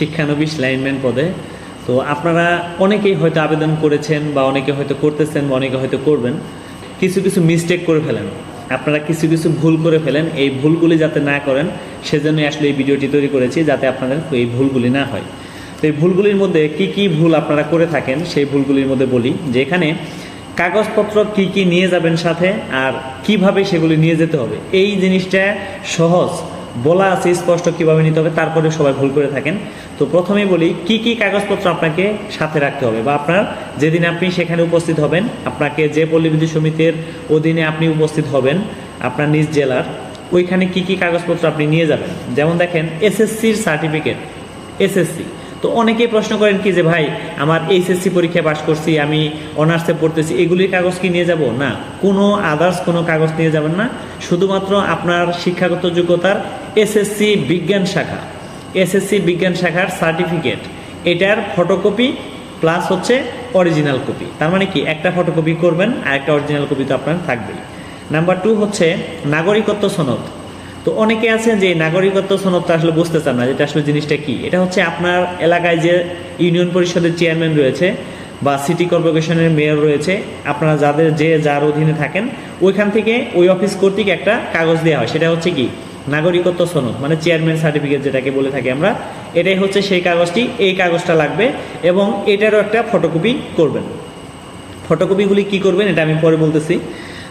শিক্ষানবিশ lineman পদে। তো আপনারা অনেকেই হয়তো আবেদন করেছেন বা অনেকে হয়তো করতেছেন বা অনেকে হয়তো করবেন, কিছু কিছু মিস্টেক করে ফেলেন, আপনারা কিছু কিছু ভুল করে ফেলেন। এই ভুলগুলি যাতে না করেন সেজন্যই আসলে এই ভিডিওটি তৈরি করেছি, যাতে আপনাদের এই ভুলগুলি না হয়। তো এই ভুলগুলির মধ্যে কি কি ভুল আপনারা করে থাকেন সেই ভুলগুলির মধ্যে বলি যে এখানে কাগজপত্র কি কি নিয়ে যাবেন সাথে আর কিভাবে সেগুলি নিয়ে যেতে হবে, এই জিনিসটা সহজ বলা আছে স্পষ্ট কিভাবে নিতে হবে, তারপরে সবাই ভুল করে থাকেন। তো প্রথমেই বলি কি কি কাগজপত্র আপনাকে সাথে রাখতে হবে, বা আপনার যেদিন আপনি সেখানে উপস্থিত হবেন, আপনাকে যে পল্লী বিদ্যুৎ সমিতির অধীনে আপনি উপস্থিত হবেন আপনার নিজ জেলার, ওইখানে কি কি কাগজপত্র আপনি নিয়ে যাবেন। যেমন দেখেন এসএসসির সার্টিফিকেট, এসএসসি। তো অনেকেই প্রশ্ন করেন কি যে ভাই আমার এইচএসসি পরীক্ষায় পাশ করছি, আমি অনার্সে পড়তেছি, এগুলির কাগজ কি নিয়ে যাব? না, কোনো আদার্স কোনো কাগজ নিয়ে যাবেন না। শুধুমাত্র আপনার শিক্ষাগত যোগ্যতার এসএসসি বিজ্ঞান শাখা, এসএসসি বিজ্ঞান শাখার সার্টিফিকেট, এটার ফটোকপি প্লাস হচ্ছে অরিজিনাল কপি। তার মানে কি একটা ফটোকপি করবেন আর একটা অরিজিনাল কপি তো আপনার থাকবেই। নাম্বার 2 হচ্ছে নাগরিকত্ব সনদ। তো অনেকে আছেন যে নাগরিকত্ব সনদটা আসলে বুঝতে চান না, যেটা আসলে জিনিসটা কি। এটা হচ্ছে আপনার এলাকায় যে ইউনিয়ন পরিষদের চেয়ারম্যান রয়েছে বা সিটি কর্পোরেশনের মেয়র রয়েছে, আপনারা যাদের যে যার অধীনে থাকেন, ওইখান থেকে ওই অফিস কর্তৃক একটা কাগজ দেওয়া হয়, সেটা হচ্ছে কি নাগরিকত্ব সনদ, মানে চেয়ারম্যান সার্টিফিকেট যেটাকে বলে থাকি আমরা। এটাই হচ্ছে সেই কাগজটি, এই কাগজটা লাগবে এবং এটারও একটা ফটোকপি করবেন। ফটোকপিগুলি কি করবেন এটা আমি পরে বলতেছি।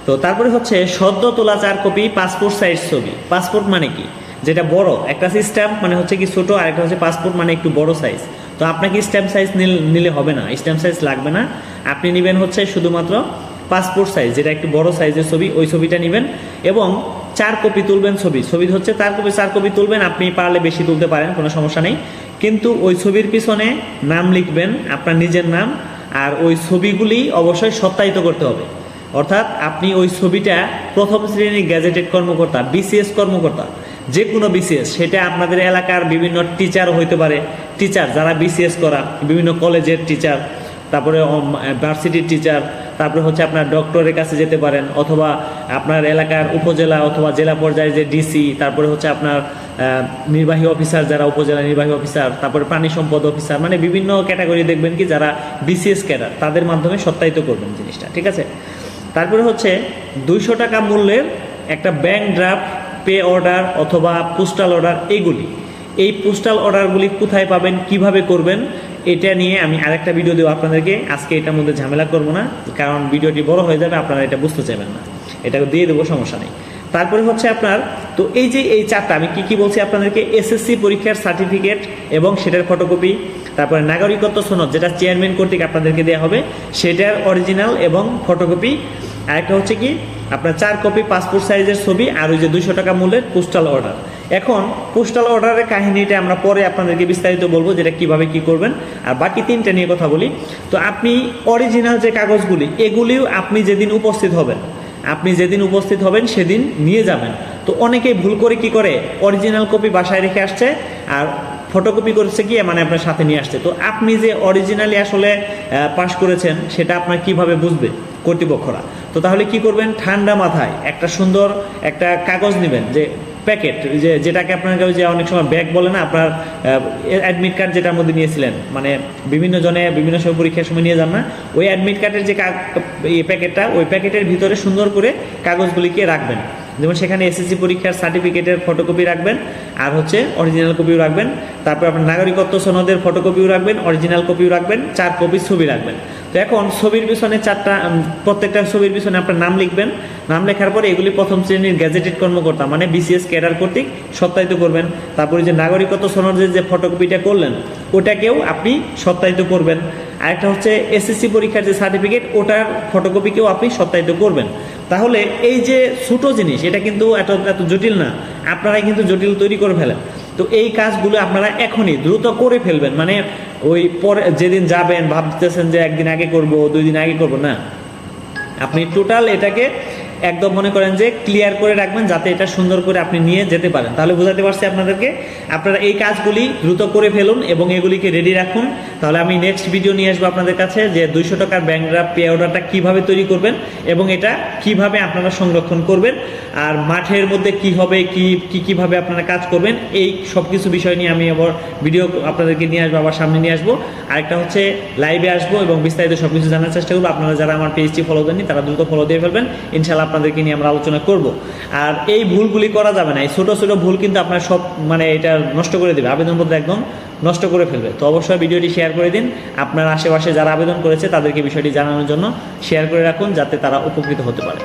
তো তারপরে হচ্ছে সদ্য তোলা 4 কপি পাসপোর্ট সাইজ ছবি। পাসপোর্ট মানে কি, যেটা বড়, একটা হচ্ছে স্ট্যাম্প মানে হচ্ছে কি ছোট, আর একটা হচ্ছে পাসপোর্ট মানে একটু বড় সাইজ। তো আপনাকে স্ট্যাম্প সাইজ নিলে হবে না, স্ট্যাম্প সাইজ লাগবে না, আপনি নেবেন হচ্ছে শুধুমাত্র পাসপোর্ট সাইজ, যেটা একটু বড় সাইজের ছবি, ওই ছবিটা নেবেন এবং 4 কপি তুলবেন ছবি হচ্ছে 4 কপি তুলবেন। আপনি পারলে বেশি তুলতে পারেন, কোনো সমস্যা নেই, কিন্তু ওই ছবির পিছনে নাম লিখবেন, আপনার নিজের নাম, আর ওই ছবিগুলি অবশ্যই সত্যায়িত করতে হবে। অর্থাৎ আপনি ওই ছবিটা প্রথম শ্রেণীর গ্যাজেটেড কর্মকর্তা, বিসিএস কর্মকর্তা, যে কোনো বিসিএস, সেটা আপনাদের এলাকার বিভিন্ন টিচার হইতে পারে, টিচার যারা বিসিএস করা, বিভিন্ন কলেজের টিচার, তারপরে ভার্সিটির টিচার, তারপরে হচ্ছে আপনার ডক্টরের কাছে যেতে পারেন, অথবা আপনার এলাকার উপজেলা অথবা জেলা পর্যায়ে যে ডিসি, তারপরে হচ্ছে আপনার নির্বাহী অফিসার, যারা উপজেলা নির্বাহী অফিসার, তারপরে প্রাণী সম্পদ অফিসার, মানে বিভিন্ন ক্যাটাগরি দেখবেন কি যারা বিসিএস ক্যাডার, তাদের মাধ্যমে সত্যায়িত করবেন জিনিসটা, ঠিক আছে। তারপরে হচ্ছে 200 টাকা মূল্যের একটা ব্যাংক ড্রাফট, পে অর্ডার অথবা পোস্টাল অর্ডার, এই পোস্টাল অর্ডারগুলি কোথায় পাবেন, কিভাবে করবেন, এটা নিয়ে আমি আরেকটা ভিডিও দেবো আপনাদেরকে। আজকে এটার মধ্যে ঝামেলা করব না, কারণ ভিডিওটি বড় হয়ে যাবে, আপনারা এটা বুঝতে চাইবেন না, এটা দিয়ে দেবো, সমস্যা নেই। তারপরে হচ্ছে আপনার, তো এই যে এই 4টা আমি কি বলছি আপনাদেরকে, এসএসসি পরীক্ষার সার্টিফিকেট এবং সেটার ফটোকপি, তারপরে নাগরিকত্ব সনদ যেটা চেয়ারম্যান কর্তৃক আপনাদেরকে দেওয়া হবে, সেটার অরিজিনাল এবং ফটোকপি, আরেকটা হচ্ছে কি আপনার 4 কপি পাসপোর্ট সাইজের ছবি, আর ওই যে 200 টাকা মূল্যের পোস্টাল অর্ডার। এখন পোস্টাল অর্ডারের কাহিনীটা আমরা পরে আপনাদেরকে বিস্তারিত বলবো, যেটা কিভাবে কি করবেন। আর বাকি 3টা নিয়ে কথা বলি। তো আপনি অরিজিনাল যে কাগজগুলি, এগুলিও আপনি যেদিন উপস্থিত হবেন সেদিন নিয়ে যাবেন। তো অনেকেই ভুল করে কি করে, অরিজিনাল কপি বাসায় রেখে আসছে আর ফটোকপি করেছে গিয়ে মানে আপনার সাথে নিয়ে আসছে। তো আপনি যে অরিজিনালি আসলে পাস করেছেন সেটা আপনার কিভাবে বুঝবে কর্তৃপক্ষরা? তো তাহলে কি করবেন, ঠান্ডা মাথায় একটা সুন্দর একটা কাগজ নেবেন, যে প্যাকেট, যেটাকে আপনাকে যে অনেক সময় ব্যাগ বলে না, আপনার অ্যাডমিট কার্ড যেটার মধ্যে নিয়েছিলেন, মানে বিভিন্ন জনে বিভিন্ন সময় পরীক্ষার সময় নিয়ে যান না, ওই অ্যাডমিট কার্ডের যে প্যাকেটটা, ওই প্যাকেটের ভিতরে সুন্দর করে কাগজগুলিকে রাখবেন। যেমন সেখানে এসএসসি পরীক্ষার সার্টিফিকেটের ফটোকপি রাখবেন, আর হচ্ছে অরিজিনাল কপিও রাখবেন, তারপর আপনার নাগরিকত্ব সনদের ফটোকপিও রাখবেন, অরিজিনাল কপিও রাখবেন, 4 কপি ছবি রাখবেন। তো এখন ছবির পিছনে প্রত্যেকটা ছবির পিছনে আপনার নাম লিখবেন। নাম লেখার পরে এগুলি প্রথম শ্রেণীর গ্যাজেটেড কর্মকর্তা মানে বিসিএস ক্যাডার কর্তৃক সত্যায়িত করবেন। তারপরে যে নাগরিকত্ব সনদের যে ফটোকপিটা করলেন ওটাকেও আপনি সত্যায়িত করবেন। আরেকটা হচ্ছে এসএসসি পরীক্ষার যে সার্টিফিকেট, ওটার ফটোকপিকেও আপনি সত্যায়িত করবেন। তাহলে এই যে ছোটো জিনিস, এটা কিন্তু এত জটিল না, আপনারাই কিন্তু জটিল তৈরি করে ফেলেন। তো এই কাজগুলো আপনারা এখনই দ্রুত করে ফেলবেন, মানে ওই পরে যেদিন যাবেন ভাবতেছেন যে একদিন আগে করব, 2 দিন আগে করব, না, আপনি টোটাল এটাকে একদম মনে করেন যে ক্লিয়ার করে রাখবেন, যাতে এটা সুন্দর করে আপনি নিয়ে যেতে পারেন। তাহলে বোঝাতে পারছি আপনাদেরকে। আপনারা এই কাজগুলি দ্রুত করে ফেলুন এবং এগুলিকে রেডি রাখুন। তাহলে আমি নেক্সট ভিডিও নিয়ে আসবো আপনাদের কাছে যে 200 টাকার ব্যাংক ড্রাফট পে অর্ডারটা কীভাবে তৈরি করবেন এবং এটা কিভাবে আপনারা সংরক্ষণ করবেন, আর মাঠের মধ্যে কি হবে, কিভাবে আপনারা কাজ করবেন, এই সব কিছু বিষয় নিয়ে আমি আবার ভিডিও আপনাদেরকে নিয়ে আসবো, আবার সামনে নিয়ে আসবো। আরেকটা হচ্ছে লাইভে আসবো এবং বিস্তারিত সব কিছু জানার চেষ্টা করবো। আপনারা যারা আমার পেজটি ফলো দেননি তারা দ্রুত ফলো দিয়ে ফেলবেন, ইনশাল্লাহ আপনাদেরকে নিয়ে আমরা আলোচনা করব। আর এই ভুলগুলি করা যাবে না, এই ছোটো ছোটো ভুল কিন্তু আপনার সব মানে এটা নষ্ট করে দেবে, আবেদনপত্র একদম নষ্ট করে ফেলবে। তো অবশ্যই ভিডিওটি শেয়ার করে দিন, আপনার আশেপাশে যারা আবেদন করেছে তাদেরকে বিষয়টি জানানোর জন্য শেয়ার করে রাখুন, যাতে তারা উপকৃত হতে পারে।